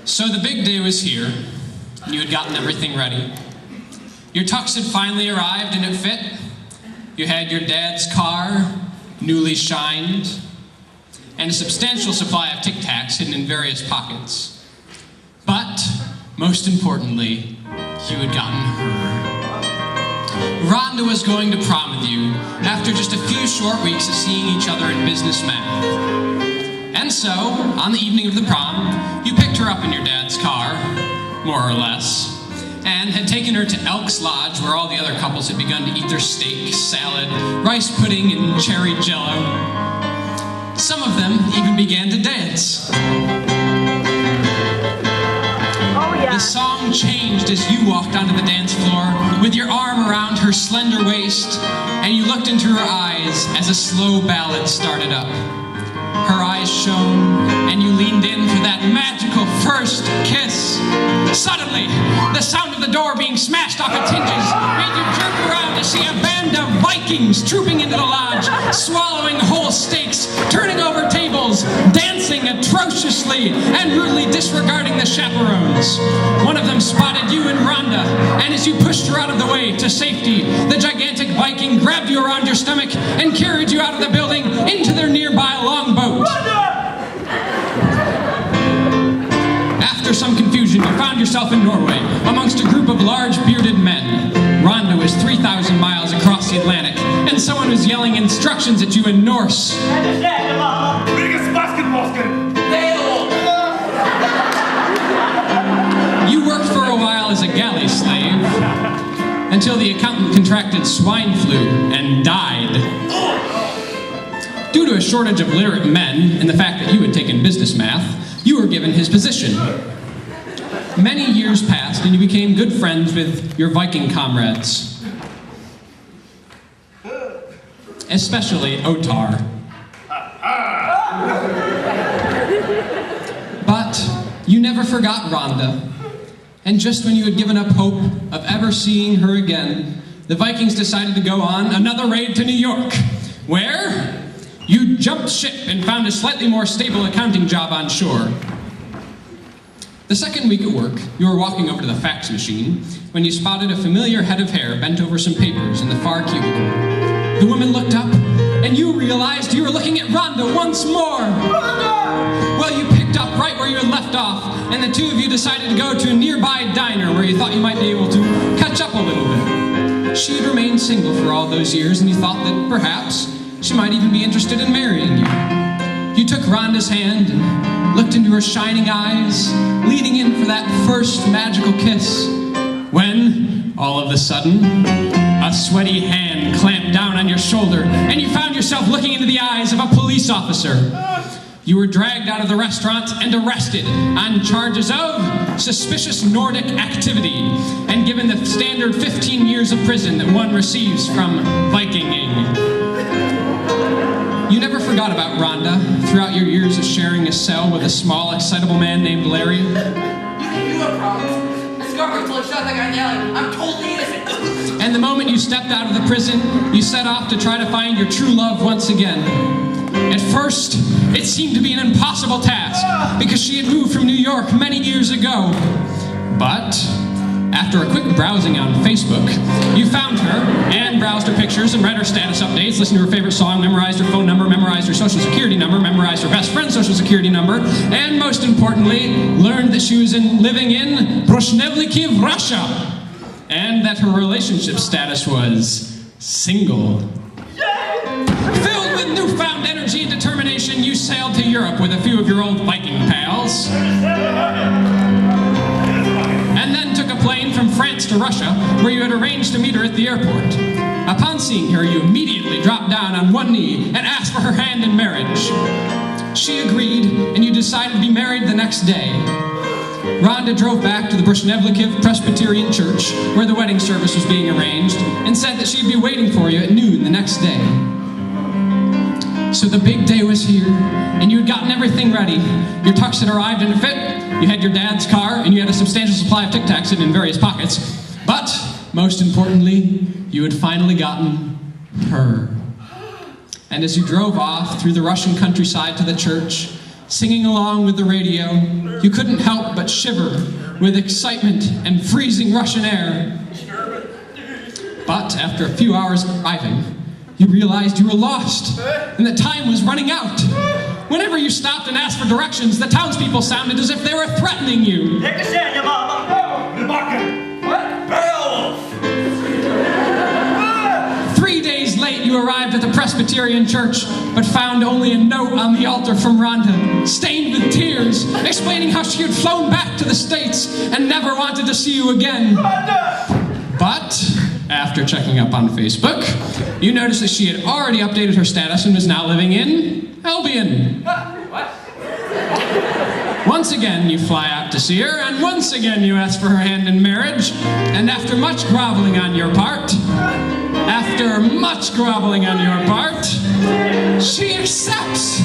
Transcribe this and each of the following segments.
So the big day was here, and you had gotten everything ready. Your tux had finally arrived and it fit. You had your dad's car, newly shined, and a substantial supply of Tic Tacs hidden in various pockets. But, most importantly, you had gotten her. Rhonda was going to prom with you after just a few short weeks of seeing each other in business math. And so, on the evening of the prom, you picked her up in your dad's car, more or less, and had taken her to Elks Lodge, where all the other couples had begun to eat their steak, salad, rice pudding, and cherry jello. Some of them even began to dance. Oh, yeah. The song changed as you walked onto the dance floor with your arm around her slender waist, and you looked into her eyes as a slow ballad started up. Her eyes shone, and you leaned in for that magical first kiss. Suddenly, the sound of the door being smashed off its hinges made you jerk around to see a band of Vikings trooping into the lodge, swallowing whole steaks, turning over tables, dancing atrociously, and rudely disregarding the chaperones. One of them spotted you and Rhonda, and as you pushed her out of the way to safety, the gigantic Viking grabbed you around your stomach and carried you out of the building into their nearby longboat. After some confusion, you found yourself in Norway, amongst a group of large bearded men. Rhonda was 3,000 miles across the Atlantic, and someone was yelling instructions at you in Norse. You worked for a while as a galley slave, until the accountant contracted swine flu and died. Due to a shortage of literate men and the fact that you had taken business math, you were given his position. Many years passed and you became good friends with your Viking comrades. Especially Otar. But you never forgot Rhonda. And just when you had given up hope of ever seeing her again, the Vikings decided to go on another raid to New York, where you jumped ship and found a slightly more stable accounting job on shore. The second week at work, you were walking over to the fax machine when you spotted a familiar head of hair bent over some papers in the far cubicle. The woman looked up, and you realized you were looking at Rhonda once more. Well, you picked up right where you had left off, and the two of you decided to go to a nearby diner where you thought you might be able to catch up a little bit. She had remained single for all those years, and you thought that perhaps she might even be interested in marrying you. You took Rhonda's hand and looked into her shining eyes, leaning in for that first magical kiss, when, all of a sudden, a sweaty hand clamped down on your shoulder, and you found yourself looking into the eyes of a police officer. You were dragged out of the restaurant and arrested on charges of suspicious Nordic activity and given the standard 15 years of prison that one receives from Vikinging. You never forgot about Rhonda throughout your years of sharing a cell with a small, excitable man named Larry. You can do a promise. This garbage till it shot that guy yelling, I'm totally innocent. And the moment you stepped out of the prison, you set off to try to find your true love once again. At first, it seemed to be an impossible task because she had moved from New York many years ago. But after a quick browsing on Facebook, you found her and browsed her pictures and read her status updates, listened to her favorite song, memorized her phone number, memorized her social security number, memorized her best friend's social security number, and most importantly, learned that she was living in Brushnevlikiv, Russia, and that her relationship status was single. Filled with newfound energy and determination, you sailed to Europe with a few of your old Viking pals, and then took a plane from France to Russia, where you had arranged to meet her at the airport. Upon seeing her, you immediately dropped down on one knee and asked for her hand in marriage. She agreed, and you decided to be married the next day. Rhonda drove back to the Brushnevlikiv Presbyterian Church, where the wedding service was being arranged, and said that she'd be waiting for you at noon the next day. So the big day was here, and you had gotten everything ready. Your tux had arrived in a fit, you had your dad's car, and you had a substantial supply of Tic Tacs hidden in various pockets. But, most importantly, you had finally gotten her. And as you drove off through the Russian countryside to the church, singing along with the radio, you couldn't help but heart shiver with excitement and freezing Russian air. But after a few hours of driving, you realized you were lost and that time was running out. Whenever you stopped and asked for directions, the townspeople sounded as if they were threatening you. 3 days late, you arrived at the Presbyterian church, but found only a note on the altar from Rhonda, stained with tears, explaining how she had flown back to the States and never wanted to see you again. But after checking up on Facebook, you noticed that she had already updated her status and was now living in Albion. What? Once again, you fly out to see her, and once again you ask for her hand in marriage, and after much groveling on your part, she accepts.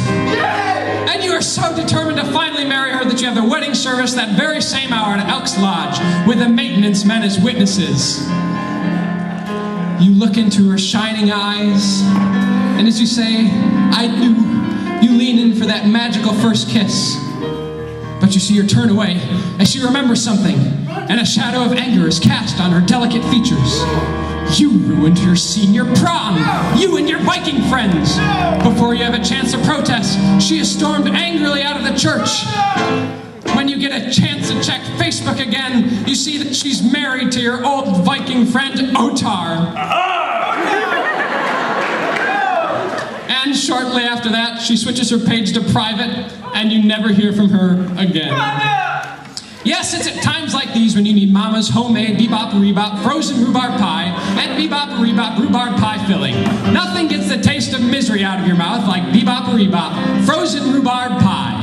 And you are so determined to finally marry her that you have the wedding service that very same hour at Elks Lodge with the maintenance men as witnesses. You look into her shining eyes, and as you say, "I do," you lean in for that magical first kiss. But you see her turn away as she remembers something, and a shadow of anger is cast on her delicate features. You ruined her senior prom, you and your Viking friends. Before you have a chance to protest, she has stormed angrily out of the church. When you get a chance to check Facebook again, you see that she's married to your old Viking friend, Otar. And shortly after that, she switches her page to private, and you never hear from her again. Yes, it's at times like these when you need Mama's homemade bebop-a-rebop frozen rhubarb pie and bebop-a-rebop rhubarb pie filling. Nothing gets the taste of misery out of your mouth like bebop-a-rebop frozen rhubarb pie.